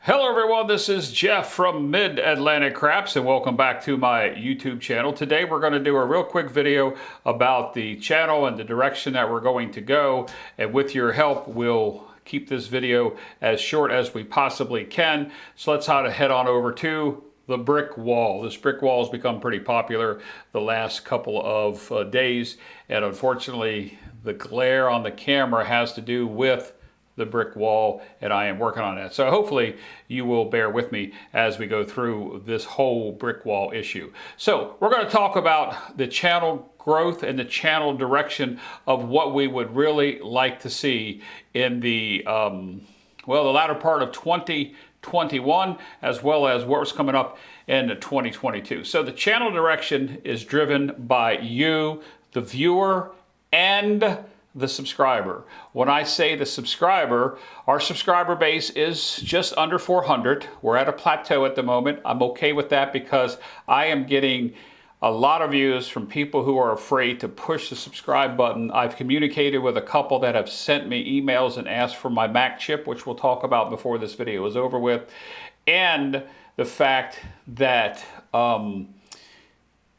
Hello everyone, this is Jeff from Mid-Atlantic Craps and welcome back to my YouTube channel. Today we're going to do a real quick video about the channel and the direction that we're going to go, and with your help we'll keep this video as short as we possibly can. So let's head on over to the brick wall. This brick wall has become pretty popular the last couple of days, and unfortunately the glare on the camera has to do with the brick wall, and I am working on that. So hopefully you will bear with me as we go through this whole brick wall issue. So we're going to talk about the channel growth and the channel direction of what we would really like to see in the the latter part of 2021, as well as what's coming up in 2022. So the channel direction is driven by you, the viewer, and the subscriber. When I say the subscriber, our subscriber base is just under 400. We're at a plateau at the moment. I'm okay with that because I am getting a lot of views from people who are afraid to push the subscribe button. I've communicated with a couple that have sent me emails and asked for my Mac chip, which we'll talk about before this video is over with, and the fact that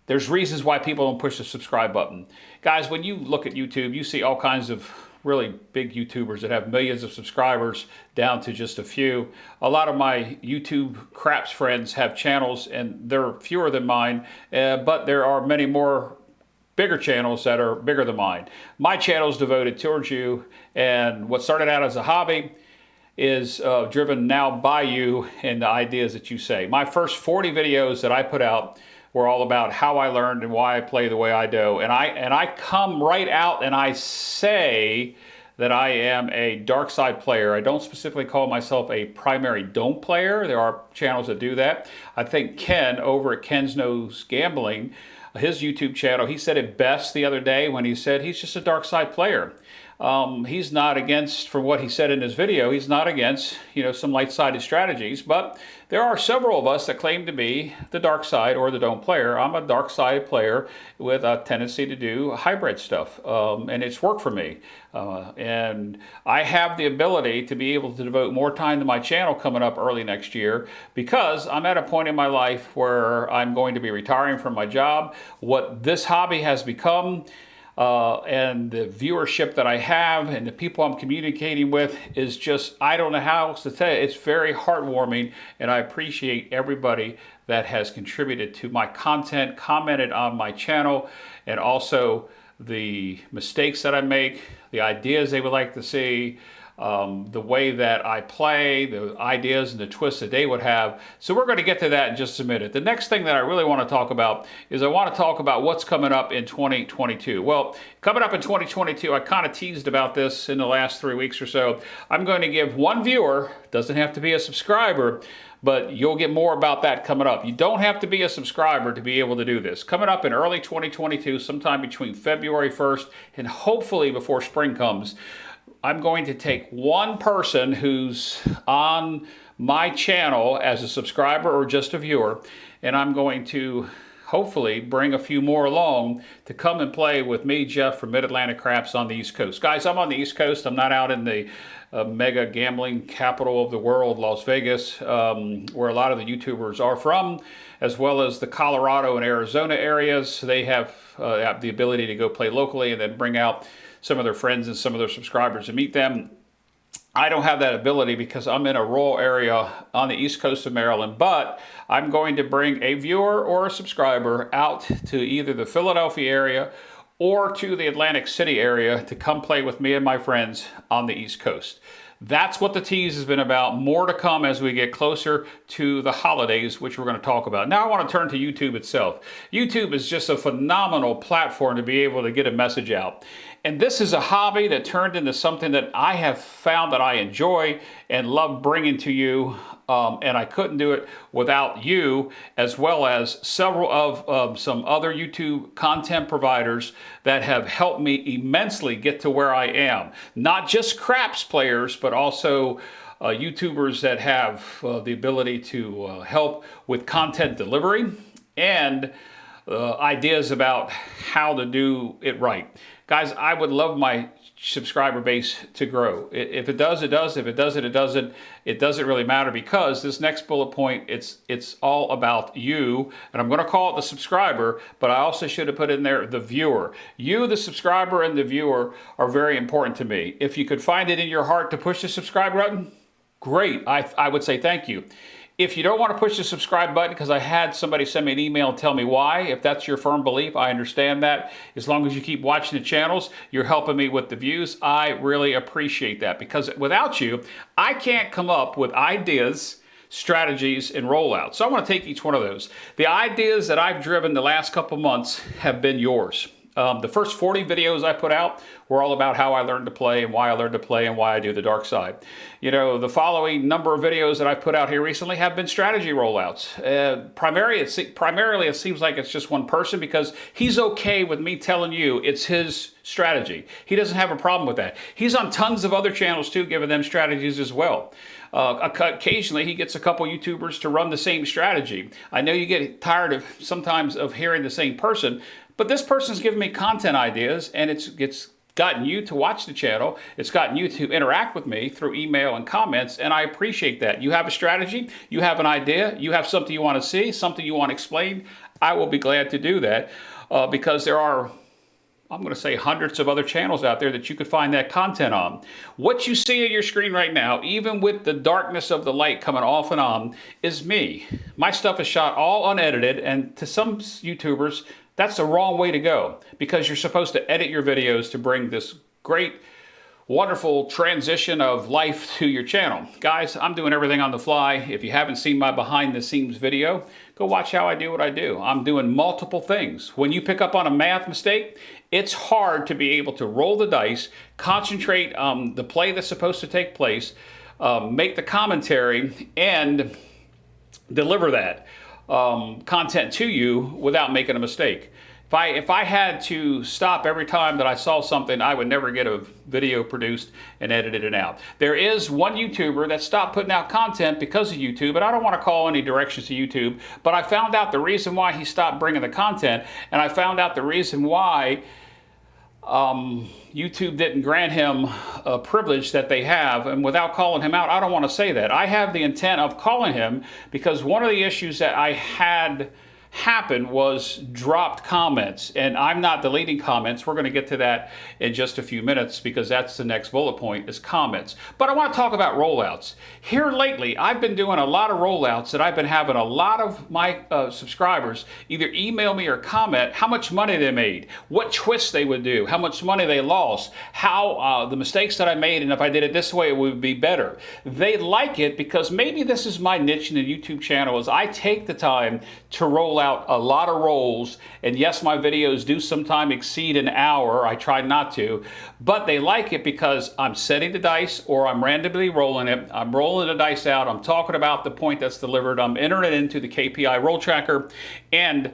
there's reasons why people don't push the subscribe button. Guys, when you look at YouTube, you see all kinds of really big YouTubers that have millions of subscribers down to just a few. A lot of my YouTube craps friends have channels and they're fewer than mine, but there are many more bigger channels that are bigger than mine. My channel is devoted towards you, and what started out as a hobby is driven now by you and the ideas that you say. My first 40 videos that I put out were all about how I learned and why I play the way I do. And I come right out and I say that I am a dark side player. I don't specifically call myself a primary don't player. There are channels that do that. I think Ken over at Ken's Knows Gambling, his YouTube channel, he said it best the other day when he said he's just a dark side player. He's not against, from what he said in his video, he's not against, some light-sided strategies, but there are several of us that claim to be the dark side or the don't player. I'm a dark side player with a tendency to do hybrid stuff, and it's worked for me. And I have the ability to be able to devote more time to my channel coming up early next year because I'm at a point in my life where I'm going to be retiring from my job. What this hobby has become, and the viewership that I have and the people I'm communicating with is just, I don't know how else to tell you. It's very heartwarming, and I appreciate everybody that has contributed to my content, commented on my channel, and also the mistakes that I make, the ideas they would like to see, the way that I play, the ideas and the twists that they would have. So we're going to get to that in just a minute. The next thing that I really want to talk about is I want to talk about what's coming up in 2022. Well, coming up in 2022, I kind of teased about this in the last 3 weeks or so. I'm going to give one viewer, doesn't have to be a subscriber, but you'll get more about that coming up. You don't have to be a subscriber to be able to do this. Coming up in early 2022, sometime between February 1st and hopefully before spring comes, I'm going to take one person who's on my channel as a subscriber or just a viewer, and I'm going to hopefully bring a few more along to come and play with me, Jeff, from Mid-Atlantic Craps on the East Coast. Guys, I'm on the East Coast. I'm not out in the mega gambling capital of the world, Las Vegas, where a lot of the YouTubers are from, as well as the Colorado and Arizona areas. They have the ability to go play locally and then bring out some of their friends and some of their subscribers and meet them. I don't have that ability because I'm in a rural area on the East Coast of Maryland, but I'm going to bring a viewer or a subscriber out to either the Philadelphia area or to the Atlantic City area to come play with me and my friends on the East Coast. That's what the tease has been about. More to come as we get closer to the holidays, which we're going to talk about. Now I want to turn to YouTube itself. YouTube is just a phenomenal platform to be able to get a message out. And this is a hobby that turned into something that I have found that I enjoy and love bringing to you. And I couldn't do it without you, as well as several of some other YouTube content providers that have helped me immensely get to where I am. Not just craps players, but also YouTubers that have the ability to help with content delivery and ideas about how to do it right. Guys, I would love my subscriber base to grow. If it does, it does. If it doesn't, it doesn't. It doesn't really matter, because this next bullet point, it's all about you. And I'm going to call it the subscriber, but I also should have put in there the viewer. You, the subscriber, and the viewer are very important to me. If you could find it in your heart to push the subscribe button, great. I would say thank you. If you don't want to push the subscribe button, because I had somebody send me an email and tell me why, if that's your firm belief, I understand that. As long as you keep watching the channels, you're helping me with the views. I really appreciate that, because without you, I can't come up with ideas, strategies, and rollouts. So I want to take each one of those. The ideas that I've driven the last couple months have been yours. The first 40 videos I put out were all about how I learned to play and why I learned to play and why I do the dark side. You know, the following number of videos that I've put out here recently have been strategy rollouts. Primarily, it seems like it's just one person, because he's okay with me telling you it's his strategy. He doesn't have a problem with that. He's on tons of other channels too, giving them strategies as well. Occasionally, he gets a couple YouTubers to run the same strategy. I know you get tired sometimes of hearing the same person, but this person's giving me content ideas, and it's gotten you to watch the channel. It's gotten you to interact with me through email and comments, and I appreciate that. You have a strategy, you have an idea, you have something you want to see, something you want to explain. I will be glad to do that, because there are, I'm going to say, hundreds of other channels out there that you could find that content on. What you see on your screen right now, even with the darkness of the light coming off and on, is me. My stuff is shot all unedited, and to some YouTubers, that's the wrong way to go, because you're supposed to edit your videos to bring this great, wonderful transition of life to your channel. Guys, I'm doing everything on the fly. If you haven't seen my behind the scenes video, go watch how I do what I do. I'm doing multiple things. When you pick up on a math mistake, it's hard to be able to roll the dice, concentrate on the play that's supposed to take place, make the commentary, and deliver that content to you without making a mistake. If I had to stop every time that I saw something, I would never get a video produced and edited it out. There is one YouTuber that stopped putting out content because of YouTube, and I don't want to call any directions to YouTube, but I found out the reason why he stopped bringing the content, and I found out the reason why YouTube didn't grant him a privilege that they have. And without calling him out, I don't want to say that. I have the intent of calling him, because one of the issues that I had happened was dropped comments, and I'm not deleting comments. We're going to get to that in just a few minutes, because that's the next bullet point, is comments. But I want to talk about rollouts. Here lately, I've been doing a lot of rollouts that I've been having a lot of my subscribers either email me or comment how much money they made, what twists they would do, how much money they lost, how the mistakes that I made, and if I did it this way, it would be better. They like it because maybe this is my niche in the YouTube channel, is I take the time to roll out a lot of rolls, and yes, my videos do sometimes exceed an hour. I try not to, but they like it because I'm setting the dice, or I'm randomly rolling it. I'm rolling the dice out. I'm talking about the point that's delivered. I'm entering it into the KPI roll tracker, and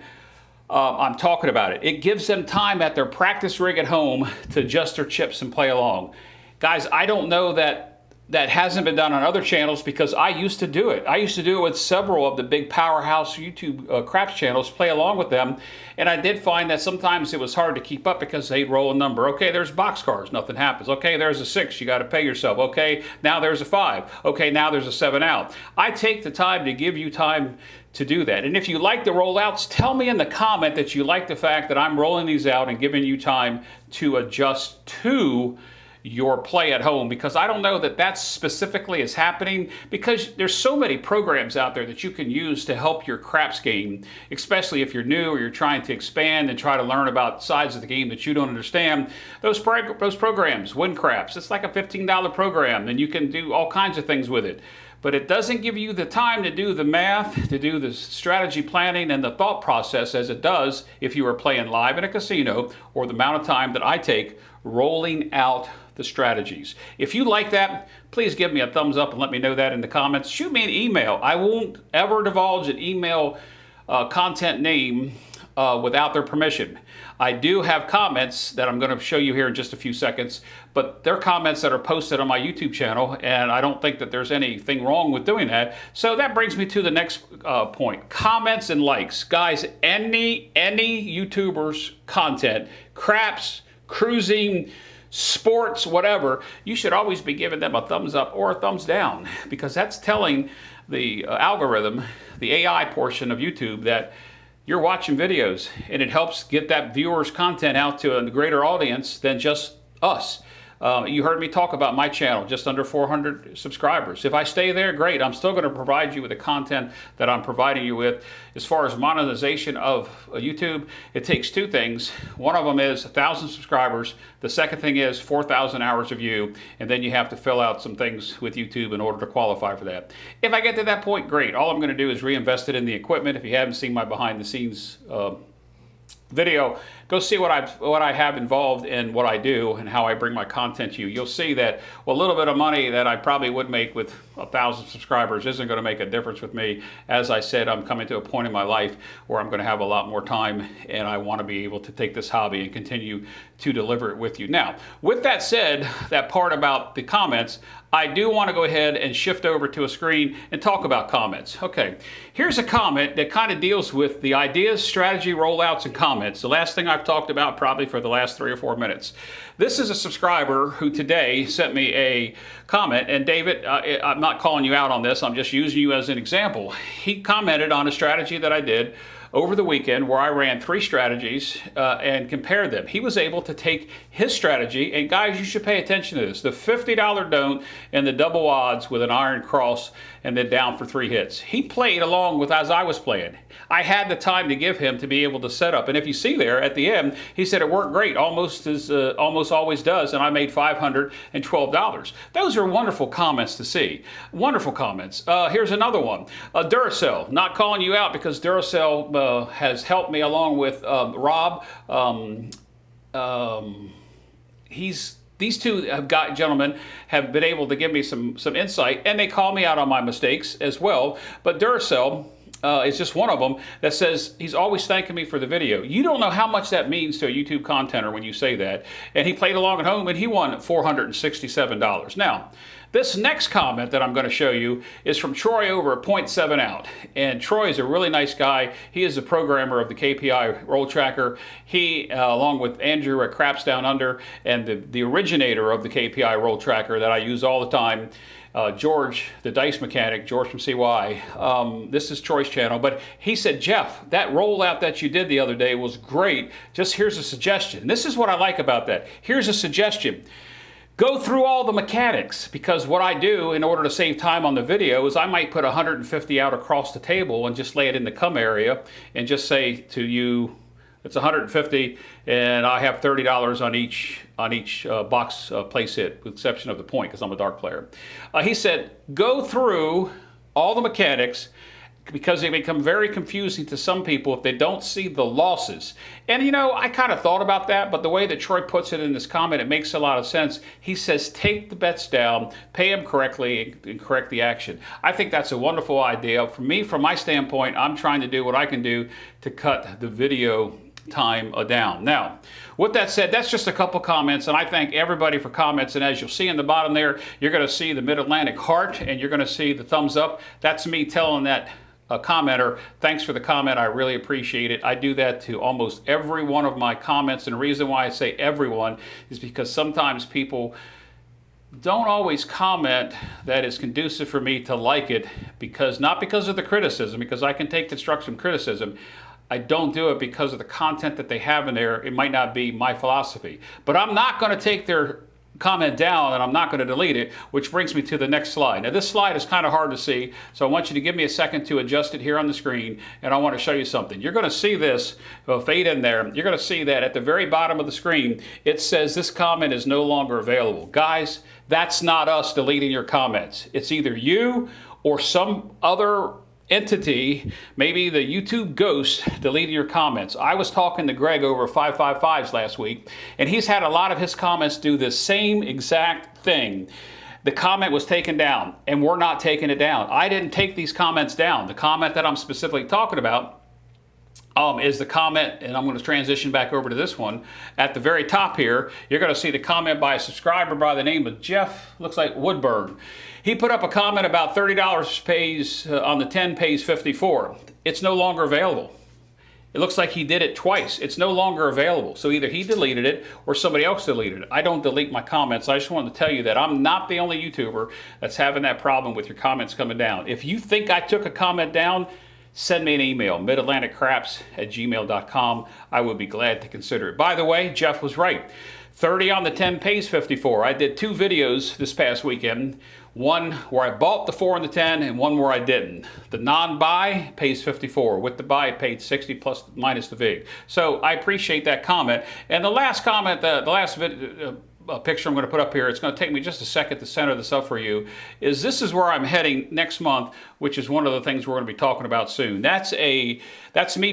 I'm talking about it. It gives them time at their practice rig at home to adjust their chips and play along. Guys, I don't know that hasn't been done on other channels, because I used to do it. I used to do it with several of the big powerhouse YouTube craps channels, play along with them, and I did find that sometimes it was hard to keep up, because they'd roll a number. Okay, there's boxcars, nothing happens. Okay, there's a 6, you got to pay yourself. Okay, now there's a 5. Okay, now there's a 7 out. I take the time to give you time to do that. And if you like the rollouts, tell me in the comment that you like the fact that I'm rolling these out and giving you time to adjust to your play at home, because I don't know that that specifically is happening, because there's so many programs out there that you can use to help your craps game, especially if you're new or you're trying to expand and try to learn about sides of the game that you don't understand. Those programs, Win Craps, it's like a $15 program, and you can do all kinds of things with it. But it doesn't give you the time to do the math, to do the strategy planning and the thought process as it does if you are playing live in a casino, or the amount of time that I take rolling out the strategies. If you like that, please give me a thumbs up and let me know that in the comments. Shoot me an email. I won't ever divulge an email content name without their permission. I do have comments that I'm going to show you here in just a few seconds, but they're comments that are posted on my YouTube channel, and I don't think that there's anything wrong with doing that. So that brings me to the next point. Comments and likes. Guys, any YouTuber's content, craps, cruising, sports, whatever, you should always be giving them a thumbs up or a thumbs down, because that's telling the algorithm, the AI portion of YouTube, that you're watching videos, and it helps get that viewer's content out to a greater audience than just us. You heard me talk about my channel, just under 400 subscribers. If I stay there, great. I'm still going to provide you with the content that I'm providing you with. As far as monetization of YouTube, it takes two things. One of them is 1,000 subscribers. The second thing is 4,000 hours of view, and then you have to fill out some things with YouTube in order to qualify for that. If I get to that point, great. All I'm going to do is reinvest it in the equipment. If you haven't seen my behind the scenes video, go see what I have involved in what I do and how I bring my content to you. You'll see that a little bit of money that I probably would make with 1,000 subscribers isn't going to make a difference with me. As I said, I'm coming to a point in my life where I'm going to have a lot more time, and I want to be able to take this hobby and continue to deliver it with you. Now, with that said, that part about the comments, I do want to go ahead and shift over to a screen and talk about comments. Okay, here's a comment that kind of deals with the ideas, strategy, rollouts, and comments. The last thing I've talked about probably for the last 3 or 4 minutes. This is a subscriber who today sent me a comment, and David, I'm not calling you out on this, I'm just using you as an example. He commented on a strategy that I did over the weekend where I ran 3 strategies and compared them. He was able to take his strategy, and guys, you should pay attention to this, the $50 don't and the double odds with an iron cross and then down for 3 hits. He played along with as I was playing. I had the time to give him to be able to set up, and if you see there at the end, he said it worked great, almost as almost always does, and I made $512. Those are wonderful comments to see. Wonderful comments. Here's another one. Duracell, not calling you out because Duracell has helped me along with Rob. These two gentlemen have been able to give me some insight, and they call me out on my mistakes as well. But Duracell is just one of them that says he's always thanking me for the video. You don't know how much that means to a YouTube contenter when you say that. And he played along at home, and he won $467. Now, this next comment that I'm going to show you is from Troy over at 0.7 Out. And Troy is a really nice guy. He is a programmer of the KPI Roll Tracker. He, along with Andrew at Craps Down Under, and the originator of the KPI Roll Tracker that I use all the time, George, the dice mechanic, George from CY. This is Troy's channel, but he said, Jeff, that rollout that you did the other day was great. Just here's a suggestion. And this is what I like about that. Here's a suggestion. Go through all the mechanics, because what I do in order to save time on the video is I might put 150 out across the table and just lay it in the come area and just say to you, it's 150 and I have $30 on each box place hit, with the exception of the point because I'm a dark player. He said, go through all the mechanics, because they become very confusing to some people if they don't see the losses. And you know, I kind of thought about that, but the way that Troy puts it in this comment, it makes a lot of sense. He says, take the bets down, pay them correctly, and correct the action. I think that's a wonderful idea. For me, from my standpoint, I'm trying to do what I can do to cut the video time down. Now, with that said, that's just a couple comments, and I thank everybody for comments. And as you'll see in the bottom there, you're going to see the Mid-Atlantic heart, and you're going to see the thumbs up. That's me telling that commenter, thanks for the comment, I really appreciate it. I do that to almost every one of my comments, and the reason why I say everyone is because sometimes people don't always comment that is conducive for me to like it, because not because of the criticism, because I can take constructive criticism. I don't do it because of the content that they have in there. It might not be my philosophy, but I'm not going to take their comment down, and I'm not going to delete it, which brings me to the next slide. Now, this slide is kind of hard to see, so I want you to give me a second to adjust it here on the screen, and I want to show you something. You're going to see this, fade in there, you're going to see that at the very bottom of the screen, it says this comment is no longer available. Guys, that's not us deleting your comments. It's either you or some other entity, maybe the YouTube ghost, deleting your comments. I was talking to Greg over 555s last week, and he's had a lot of his comments do the same exact thing. The comment was taken down, and we're not taking it down. I didn't take these comments down. The comment that I'm specifically talking about is the comment, and I'm going to transition back over to this one. At the very top here, you're going to see the comment by a subscriber by the name of Jeff, looks like Woodburn. He put up a comment about $30 pays on the 10 pays 54. It's no longer available. It looks like he did it twice. It's no longer available. So either he deleted it or somebody else deleted it. I don't delete my comments. I just wanted to tell you that I'm not the only YouTuber that's having that problem with your comments coming down. If you think I took a comment down, send me an email, midatlanticcraps@gmail.com. I would be glad to consider it. By the way, Jeff was right. 30 on the 10 pays 54. I did 2 videos this past weekend. One where I bought the 4 and the 10 and one where I didn't. The non-buy pays 54. With the buy, it paid 60 plus minus the VIG. So I appreciate that comment. And the last comment, the last video, picture I'm going to put up here, it's going to take me just a second to center this up for you, is this is where I'm heading next month, which is one of the things we're going to be talking about soon. That's me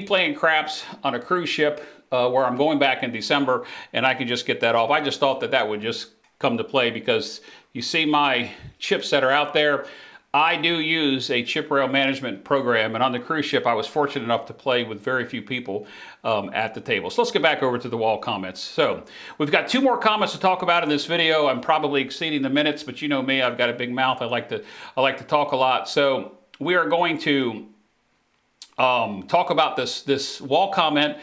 playing craps on a cruise ship where I'm going back in December, and I can just get that off. I just thought that that would just come to play because you see my chips that are out there. I do use a chip rail management program, and on the cruise ship, I was fortunate enough to play with very few people at the table. So let's get back over to the wall comments. So we've got 2 more comments to talk about in this video. I'm probably exceeding the minutes, but you know me, I've got a big mouth. I like to talk a lot. So we are going to talk about this wall comment.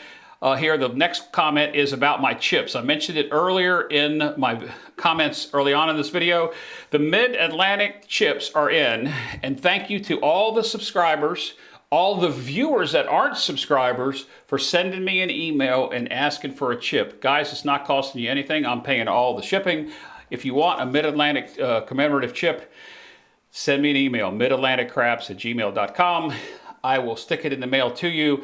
Here, the next comment is about my chips. I mentioned it earlier in my comments early on in this video. The Mid-Atlantic chips are in, and thank you to all the subscribers, all the viewers that aren't subscribers for sending me an email and asking for a chip. Guys, it's not costing you anything. I'm paying all the shipping. If you want a Mid-Atlantic commemorative chip, send me an email, midatlanticcraps@gmail.com. I will stick it in the mail to you.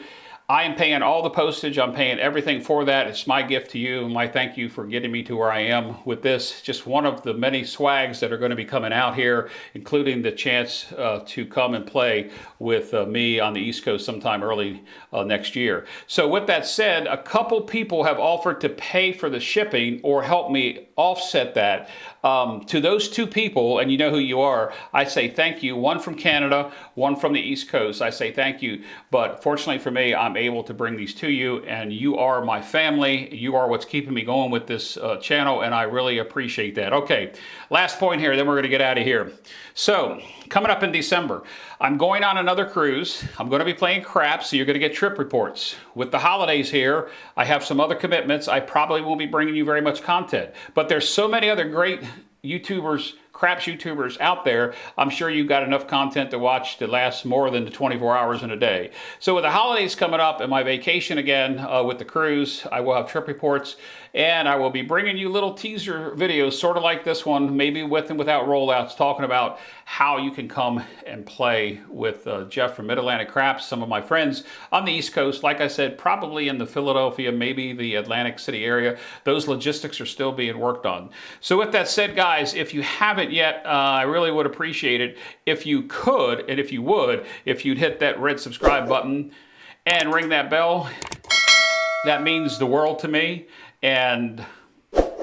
I am paying all the postage. I'm paying everything for that. It's my gift to you. My thank you for getting me to where I am with this. Just one of the many swags that are going to be coming out here, including the chance to come and play with me on the East Coast sometime early next year. So with that said, a couple people have offered to pay for the shipping or help me offset that. To those 2 people, and you know who you are, I say thank you. One from Canada, one from the East Coast. I say thank you. But fortunately for me, I'm able to bring these to you, and you are my family. You are what's keeping me going with this channel, and I really appreciate that. Okay, last point here, then we're going to get out of here. So, coming up in December, I'm going on another cruise. I'm going to be playing craps, so you're going to get trip reports. With the holidays here, I have some other commitments. I probably won't be bringing you very much content, but there's so many other great YouTubers, craps YouTubers out there. I'm sure you've got enough content to watch to last more than the 24 hours in a day. So with the holidays coming up and my vacation again with the cruise, I will have trip reports, and I will be bringing you little teaser videos, sort of like this one, maybe with and without rollouts, talking about how you can come and play with Jeff from Mid-Atlantic Craps, some of my friends on the East Coast. Like I said, probably in the Philadelphia, maybe the Atlantic City area. Those logistics are still being worked on. So with that said, guys, if you haven't yet, I really would appreciate it if you could, and if you would, if you'd hit that red subscribe button and ring that bell. That means the world to me, and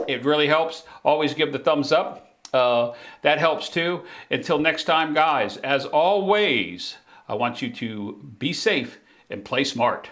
it really helps. Always give the thumbs up. That helps too. Until next time, guys, as always, I want you to be safe and play smart.